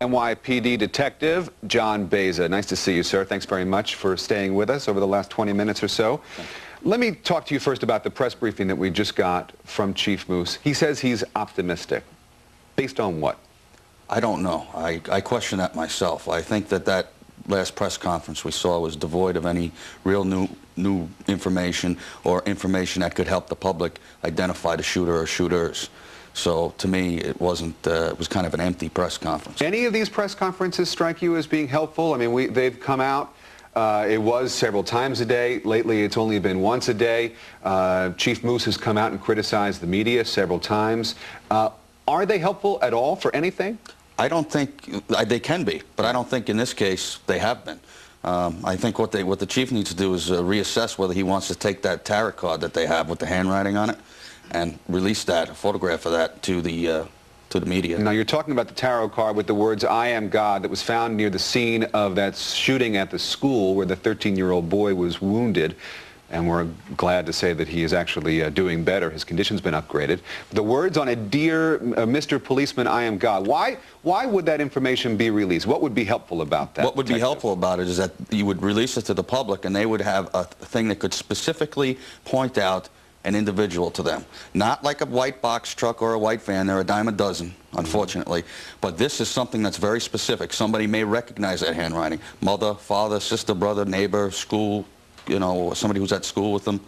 NYPD Detective John Beza. Nice to see you, sir. Thanks very much for staying with us over the last 20 minutes or so. Let me talk to you first about the press briefing that we just got from Chief Moose. He says he's optimistic. Based on what? I don't know. I question that myself. I think that last press conference we saw was devoid of any real new information or information that could help the public identify the shooter or shooters. So to me, it wasn't. It was kind of an empty press conference. Any of these press conferences strike you as being helpful? I mean, they've come out. It was several times a day. Lately, it's only been once a day. Chief Moose has come out and criticized the media several times. Are they helpful at all for anything? I don't think they can be, but I don't think in this case they have been. I think what the chief needs to do is reassess whether he wants to take that tarot card that they have with the handwriting on it and release that, a photograph of that, to the media. Now, you're talking about the tarot card with the words, "I am God," that was found near the scene of that shooting at the school where the 13-year-old boy was wounded. And we're glad to say that he is actually doing better. His condition's been upgraded. The words on it, "Dear Mr. Policeman, I am God." Why would that information be released? What would be helpful about that? What would be helpful about it is that you would release it to the public and they would have a thing that could specifically point out an individual to them. Not like a white box truck or a white van. They're a dime a dozen, unfortunately. But this is something that's very specific. Somebody may recognize that handwriting. Mother, father, sister, brother, neighbor, school, you know, somebody who's at school with them,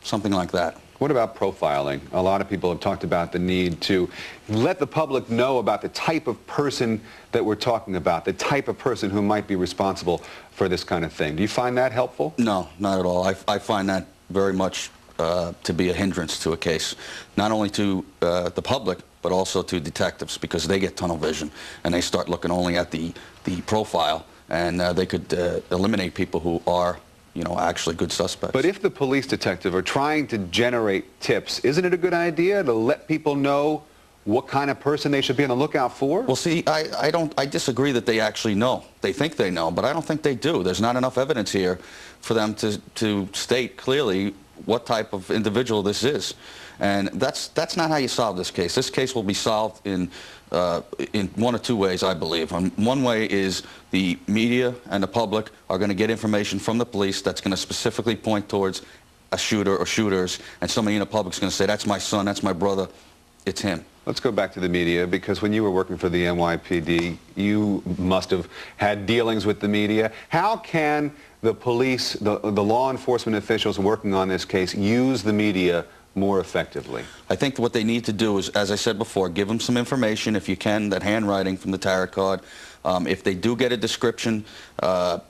something like that. What about profiling? A lot of people have talked about the need to let the public know about the type of person that we're talking about, the type of person who might be responsible for this kind of thing. Do you find that helpful? No, not at all. I find that very much to be a hindrance to a case, not only to the public, but also to detectives, because they get tunnel vision and they start looking only at the profile, and they could eliminate people who are, you know, actually good suspects. But if the police detective are trying to generate tips, isn't it a good idea to let people know what kind of person they should be on the lookout for? Well, see, I disagree that they actually know. They think they know, but I don't think they do. There's not enough evidence here for them to state clearly what type of individual this is. And that's not how you solve this case. This case will be solved in one or two ways, I believe. One way is the media and the public are going to get information from the police that's going to specifically point towards a shooter or shooters, and somebody in the public is going to say, "That's my son, that's my brother, it's him." Let's go back to the media, because when you were working for the NYPD, you must have had dealings with the media. How can the police, the law enforcement officials working on this case, use the media more effectively? I think what they need to do is, as I said before, give them some information, if you can, that handwriting from the tarot card. If they do get a description,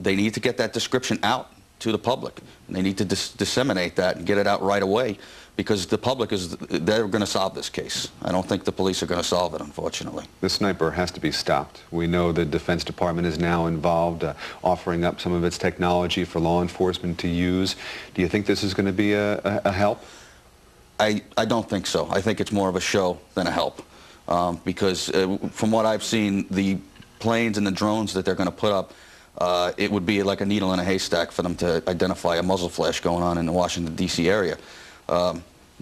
they need to get that description out to the public. And they need to disseminate that and get it out right away, because the public they're going to solve this case. I don't think the police are going to solve it, unfortunately. The sniper has to be stopped. We know the Defense Department is now involved, offering up some of its technology for law enforcement to use. Do you think this is going to be a help? I don't think so. I think it's more of a show than a help, because from what I've seen, the planes and the drones that they're going to put up, it would be like a needle in a haystack for them to identify a muzzle flash going on in the Washington, D.C. area.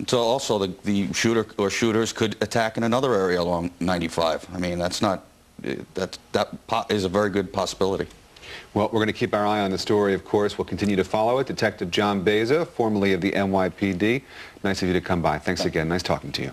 So also the shooter or shooters could attack in another area along 95. I mean, that is a very good possibility. Well, we're going to keep our eye on the story, of course. We'll continue to follow it. Detective John Beza, formerly of the NYPD. Nice of you to come by. Thanks again. Nice talking to you.